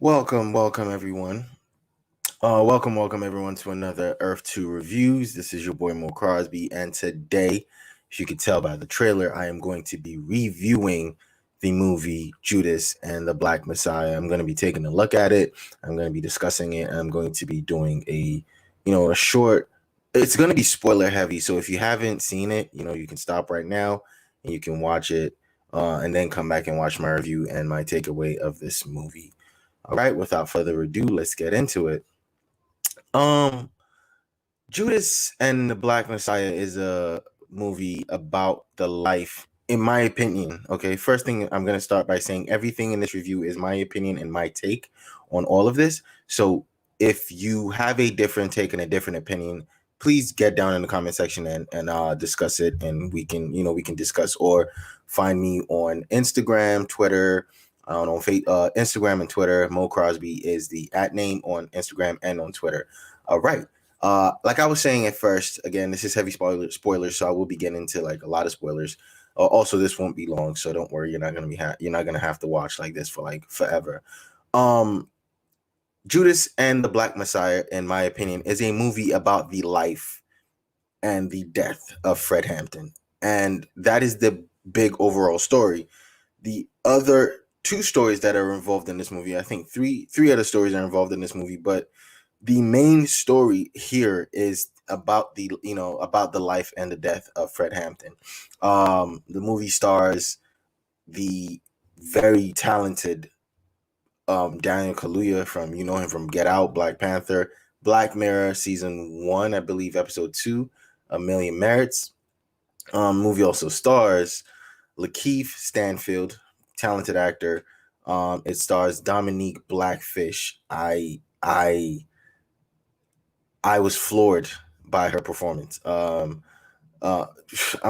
Welcome everyone. Welcome everyone to another Earth2 reviews. This is your boy Mo Crosby, and today, as you can tell by the trailer, I am going to be reviewing the movie Judas and the Black Messiah. I'm going to be taking a look at it. I'm going to be discussing it. I'm going to be doing a short. It's going to be spoiler heavy, so if you haven't seen it, you can stop right now and you can watch it, and then come back and watch my review and my takeaway of this movie. All right, without further ado, let's get into it. Judas and the Black Messiah is a movie about the life, in my opinion. Okay, first thing, I'm going to start by saying everything in this review is my opinion and my take on all of this. So if you have a different take and a different opinion, please get down in the comment section and discuss it, and we can discuss, or find me on Instagram, Twitter. On Instagram and Twitter. Mo Crosby is the @name on Instagram and on Twitter. All right. Like I was saying at first, again, this is heavy spoilers, so I will be getting into like a lot of spoilers. Also, this won't be long, so don't worry. You're not gonna have to watch like this for like forever. Judas and the Black Messiah, in my opinion, is a movie about the life and the death of Fred Hampton, and that is the big overall story. The other two stories that are involved in this movie, I think three other stories are involved in this movie, but the main story here is about the life and the death of Fred Hampton. The movie stars the very talented Daniel Kaluuya, from him from Get Out, Black Panther, Black Mirror season 1, I believe episode 2, A Million Merits. Movie also stars Lakeith Stanfield, talented actor. It stars Dominique Blackfish. I was floored by her performance. I'm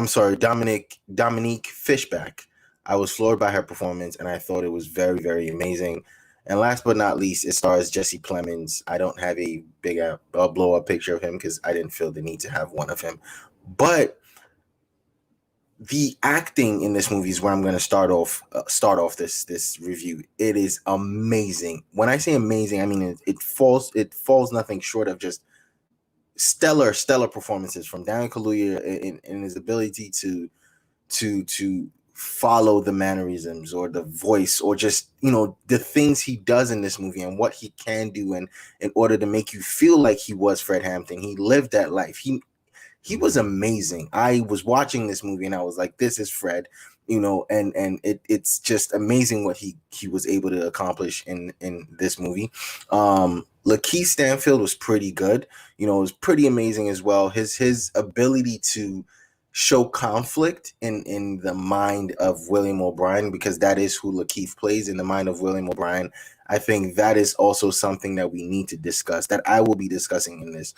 sorry, Dominique Fishback. I was floored by her performance, and I thought it was very, very amazing. And last but not least, it stars Jesse Plemons. I don't have a big blow up picture of him because I didn't feel the need to have one of him, but the acting in this movie is where I'm going to start off this review. It is amazing. When I say amazing, I mean it falls nothing short of just stellar performances from Daniel Kaluuya in his ability to follow the mannerisms or the voice, or just the things he does in this movie and what he can do, and in order to make you feel like he was Fred Hampton. He lived that life. He was amazing. I was watching this movie and I was like, this is Fred, and it's just amazing what he was able to accomplish in this movie. Lakeith Stanfield was pretty good. It was pretty amazing as well. His ability to show conflict in the mind of William O'Brien, because that is who Lakeith plays, in the mind of William O'Brien. I think that is also something that we need to discuss, that I will be discussing in this.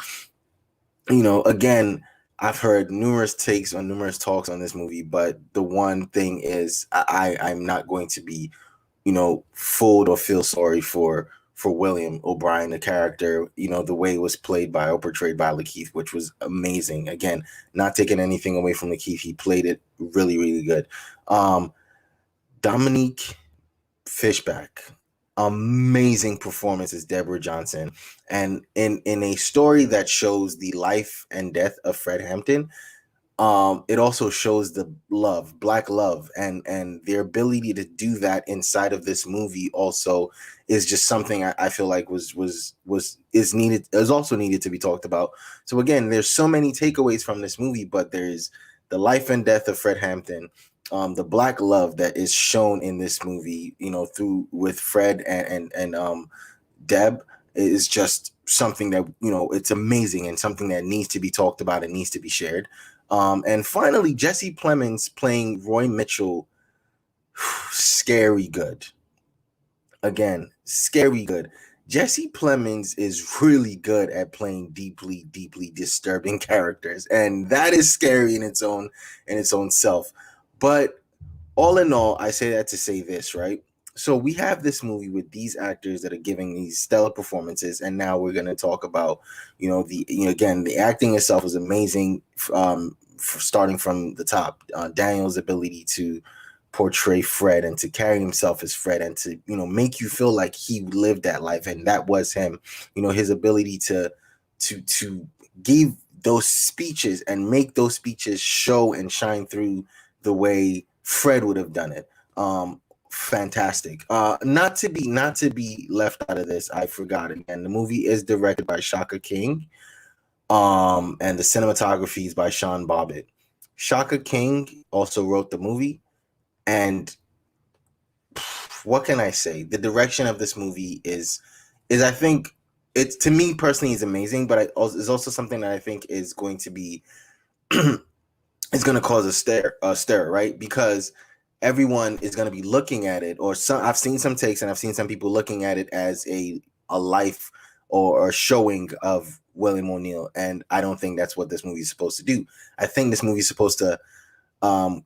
Again, I've heard numerous takes on numerous talks on this movie, but the one thing is I'm not going to be, fooled or feel sorry for William O'Brien, the character, the way it was played by or portrayed by Lakeith, which was amazing. Again, not taking anything away from Lakeith. He played it really, really good. Dominique Fishback, amazing performance as Deborah Johnson, and in a story that shows the life and death of Fred Hampton, it also shows the black love, and their ability to do that inside of this movie also is just something I feel like is also needed to be talked about. So again, there's so many takeaways from this movie, but there's the life and death of Fred Hampton, the black love that is shown in this movie, through with Fred and Deb, is just something that it's amazing, and something that needs to be talked about and needs to be shared. And finally, Jesse Plemons playing Roy Mitchell, scary good. Again, scary good. Jesse Plemons is really good at playing deeply, deeply disturbing characters, and that is scary in its own self. But all in all, I say that to say this, right? So we have this movie with these actors that are giving these stellar performances, and now we're going to talk about, again, the acting itself is amazing. Starting from the top, Daniel's ability to portray Fred and to carry himself as Fred and to, you know, make you feel like he lived that life and that was him. You know, his ability to give those speeches and make those speeches show and shine through the way Fred would have done it. Fantastic. Not to be left out of this, I forgot again. The movie is directed by Shaka King. And the cinematography is by Sean Bobbitt. Shaka King also wrote the movie, and what can I say? The direction of this movie is I think it's, to me personally, is amazing, but it's also something that I think is going to be is going to cause a stir, right? Because everyone is going to be looking at it, or some, I've seen some takes and I've seen some people looking at it as a life or showing of William O'Neill, and I don't think that's what this movie is supposed to do. I think this movie is supposed to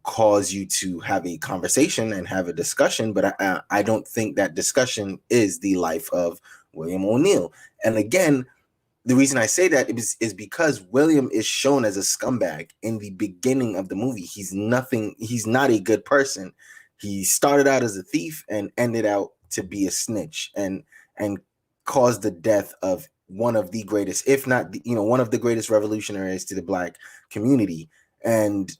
cause you to have a conversation and have a discussion, but I don't think that discussion is the life of William O'Neill. And again, the reason I say that is because William is shown as a scumbag in the beginning of the movie. He's not a good person. He started out as a thief and ended out to be a snitch and caused the death of one of the greatest, if not, one of the greatest revolutionaries to the Black community. And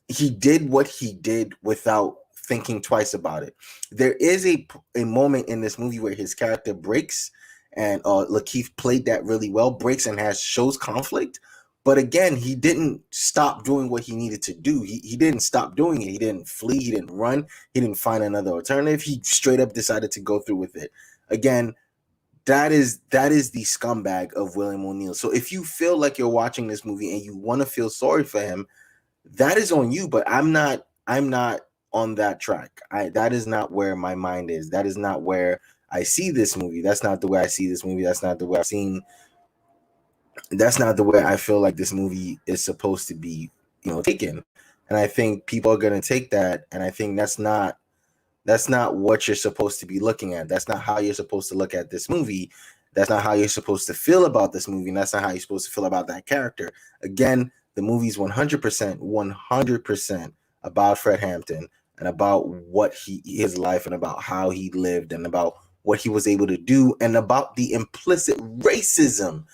he did what he did without thinking twice about it. There is a moment in this movie where his character breaks, and Lakeith played that really well, breaks and shows conflict. But again, he didn't stop doing what he needed to do. He didn't stop doing it. He didn't flee. He didn't run. He didn't find another alternative. He straight up decided to go through with it. Again, that is the scumbag of William O'Neill. So if you feel like you're watching this movie and you want to feel sorry for him, that is on you. But I'm not on that track. That is not where my mind is. That is not where I see this movie. That's not the way I see this movie. That's not the way I've seen. That's not the way I feel like this movie is supposed to be, taken. And I think people are going to take that. And I think that's not what you're supposed to be looking at. That's not how you're supposed to look at this movie. That's not how you're supposed to feel about this movie. And that's not how you're supposed to feel about that character. Again, the movie's 100% about Fred Hampton and about what his life and about how he lived and about what he was able to do and about the implicit racism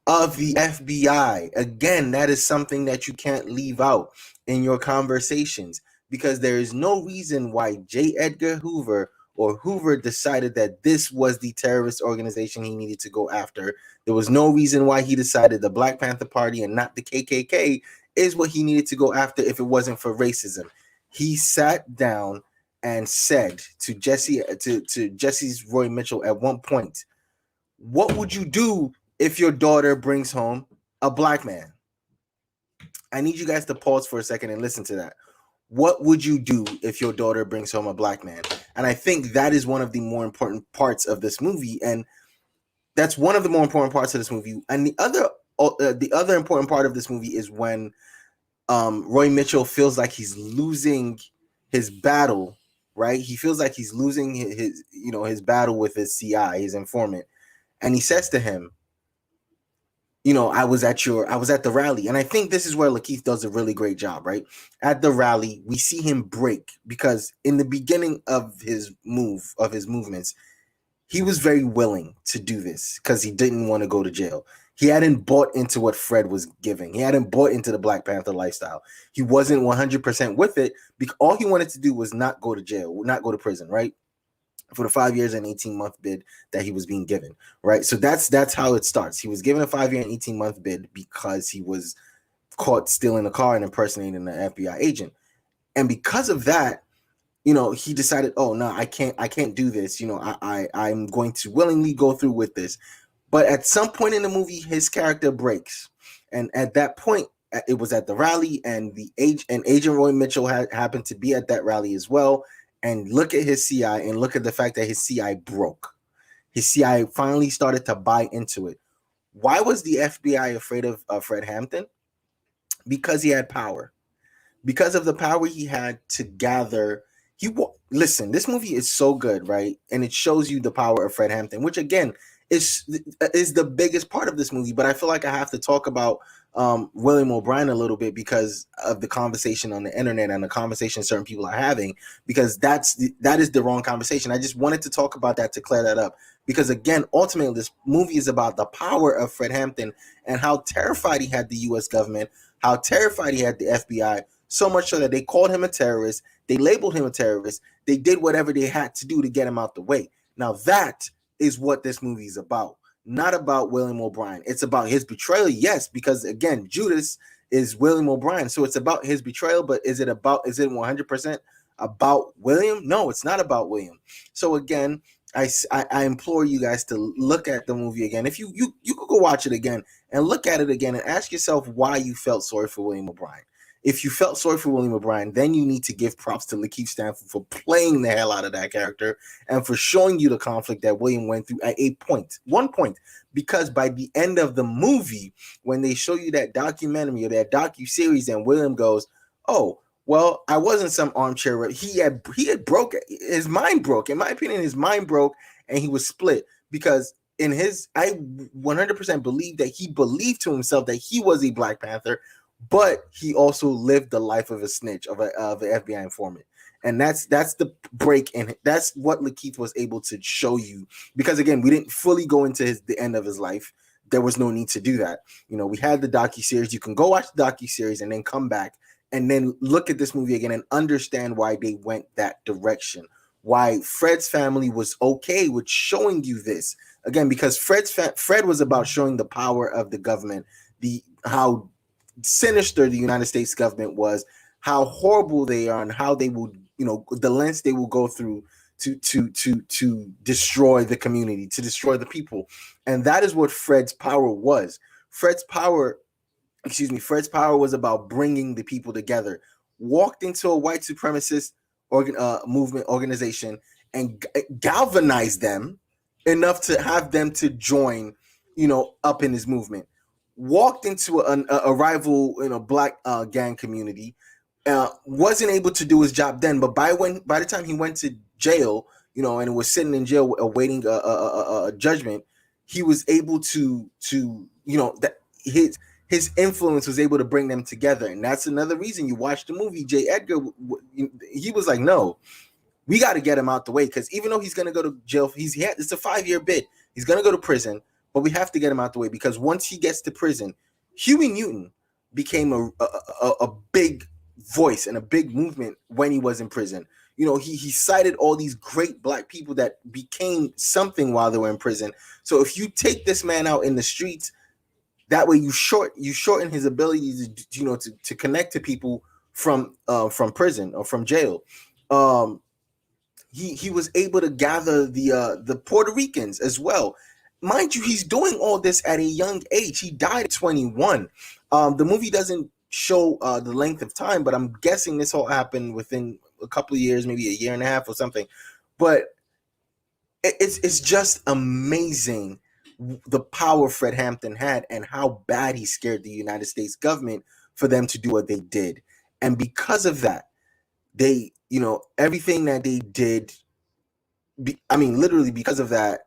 of the FBI. Again, that is something that you can't leave out in your conversations, because there is no reason why J. Edgar Hoover or Hoover decided that this was the terrorist organization he needed to go after. There was no reason why he decided the Black Panther Party and not the KKK is what he needed to go after if it wasn't for racism. He sat down and said to Jesse's Roy Mitchell at one point, "What would you do if your daughter brings home a Black man?" I need you guys to pause for a second and listen to that. What would you do if your daughter brings home a Black man? And I think that is one of the more important parts of this movie. And that's one of the more important parts of this movie. And the other important part of this movie is when Roy Mitchell feels like he's losing his battle, right? He feels like he's losing his battle with his CI, his informant. And he says to him, I was at the rally. And I think this is where Lakeith does a really great job, right? At the rally, we see him break, because in the beginning of his movements, he was very willing to do this because he didn't want to go to jail. He hadn't bought into what Fred was giving. He hadn't bought into the Black Panther lifestyle. He wasn't 100% with it, because all he wanted to do was not go to jail, not go to prison, right? For the 5 years and 18-month bid that he was being given, right? So that's how it starts. He was given a 5-year and 18-month bid because he was caught stealing a car and impersonating an FBI agent. And because of that, he decided, oh no, I can't do this. I'm going to willingly go through with this. But at some point in the movie, his character breaks. And at that point, it was at the rally, and Agent Roy Mitchell happened to be at that rally as well. And look at his CI and look at the fact that his CI broke. His CI finally started to buy into it. Why was the FBI afraid of Fred Hampton? Because he had power. Because of the power he had to gather. Listen, this movie is so good, right? And it shows you the power of Fred Hampton, which again is the biggest part of this movie. But I feel like I have to talk about William O'Brien a little bit because of the conversation on the internet and the conversation certain people are having, because that is the wrong conversation. I just wanted to talk about that to clear that up, because again, ultimately, this movie is about the power of Fred Hampton and how terrified he had the U.S. government, how terrified he had the FBI, so much so that they called him a terrorist, they labeled him a terrorist, they did whatever they had to do to get him out the way. Now that is what this movie is about. Not about William O'Brien. It's about his betrayal, yes, because again, Judas is William O'Brien. So it's about his betrayal, but is it 100% about William? No, it's not about William. So again, I implore you guys to look at the movie again. If you could go watch it again and look at it again and ask yourself why you felt sorry for William O'Brien. If you felt sorry for William O'Brien, then you need to give props to Lakeith Stanfield for playing the hell out of that character and for showing you the conflict that William went through at one point. Because by the end of the movie, when they show you that documentary or that docu-series, and William goes, "Oh, well, I wasn't some armchair." He had broke, his mind broke. In my opinion, his mind broke and he was split, because I 100% believe that he believed to himself that he was a Black Panther, but he also lived the life of a snitch, of an FBI informant. And that's the break, and that's what Lakeith was able to show you. Because again, we didn't fully go into the end of his life. There was no need to do that. We had the docu-series. You can go watch the docu-series and then come back and then look at this movie again and understand why they went that direction. Why Fred's family was okay with showing you this. Again, because Fred was about showing the power of the government, how sinister the United States government was, how horrible they are, and how they will, the lengths they will go through to destroy the community, to destroy the people. And that is what Fred's power was. Fred's power was about bringing the people together. Walked into a white supremacist organization and galvanized them enough to have them to join, up in his movement. Walked into a rival, Black gang community, wasn't able to do his job then, but by the time he went to jail, and was sitting in jail awaiting a judgment, he was able to that his influence was able to bring them together. And that's another reason you watch the movie. J. Edgar, he was like, no, we got to get him out the way, because even though he's going to go to jail, it's a 5-year bid. He's going to go to prison, but we have to get him out the way, because once he gets to prison, Huey Newton became a big voice and a big movement when he was in prison. He cited all these great Black people that became something while they were in prison. So if you take this man out in the streets, that way you shorten his ability to connect to people from prison or from jail. He was able to gather the Puerto Ricans as well. Mind you, he's doing all this at a young age. He died at 21. The movie doesn't show the length of time, but I'm guessing this all happened within a couple of years, maybe a year and a half or something. But it's just amazing the power Fred Hampton had and how bad he scared the United States government for them to do what they did. And because of that, they, everything that they did, literally because of that,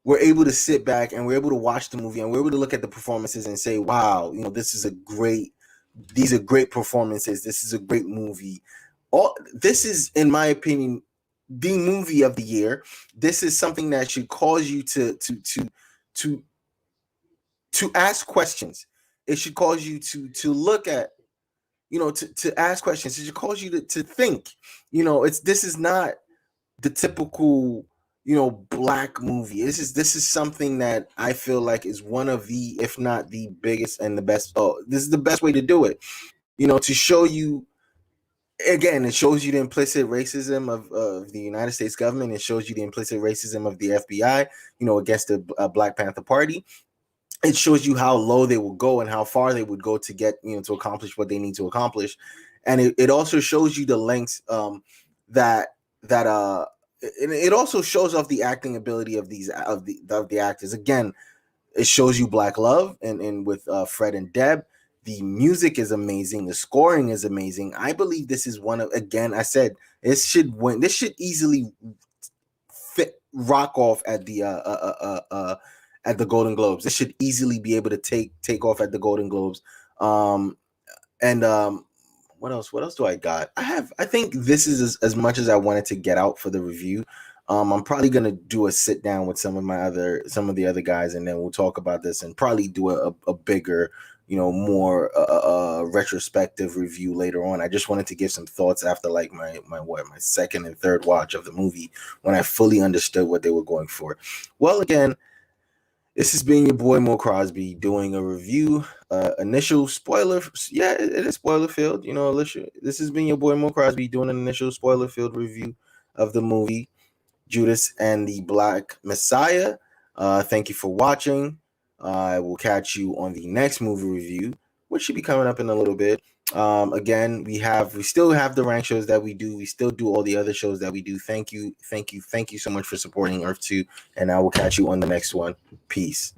we're able to sit back and we're able to watch the movie and we're able to look at the performances and say, wow, these are great performances. This is a great movie. This is, in my opinion, the movie of the year. This is something that should cause you to ask questions. It should cause you to look at, to ask questions. It should cause you to think. This is not the typical, Black movie. This is something that I feel like is one of the, if not the biggest and the best. Oh, this is the best way to do it. To show you. Again, it shows you the implicit racism of the United States government. It shows you the implicit racism of the FBI, against the Black Panther Party. It shows you how low they will go and how far they would go to get, to accomplish what they need to accomplish. And it also shows you the lengths that it also shows off the acting ability of the actors. Again, it shows you Black love and with Fred and Deb. The music is amazing. The scoring is amazing. I believe this is one of, again, I said, this should win. This should easily fit rock off at the Golden Globes. This should easily be able to take off at the Golden Globes. And what else? What else do I got? I think this is as much as I wanted to get out for the review. I'm probably gonna do a sit down with some of the other guys, and then we'll talk about this and probably do a bigger, more retrospective review later on. I just wanted to give some thoughts after like my second and third watch of the movie when I fully understood what they were going for. Well, again, this has been your boy Mo Crosby doing a review. Initial spoiler, yeah, it is spoiler filled. This has been your boy Mo Crosby doing an initial spoiler filled review of the movie Judas and the Black Messiah. Thank you for watching. I will catch you on the next movie review, which should be coming up in a little bit. Again, we still have the rank shows that we do. We still do all the other shows that we do. Thank you so much for supporting Earth2, and I will catch you on the next one. Peace.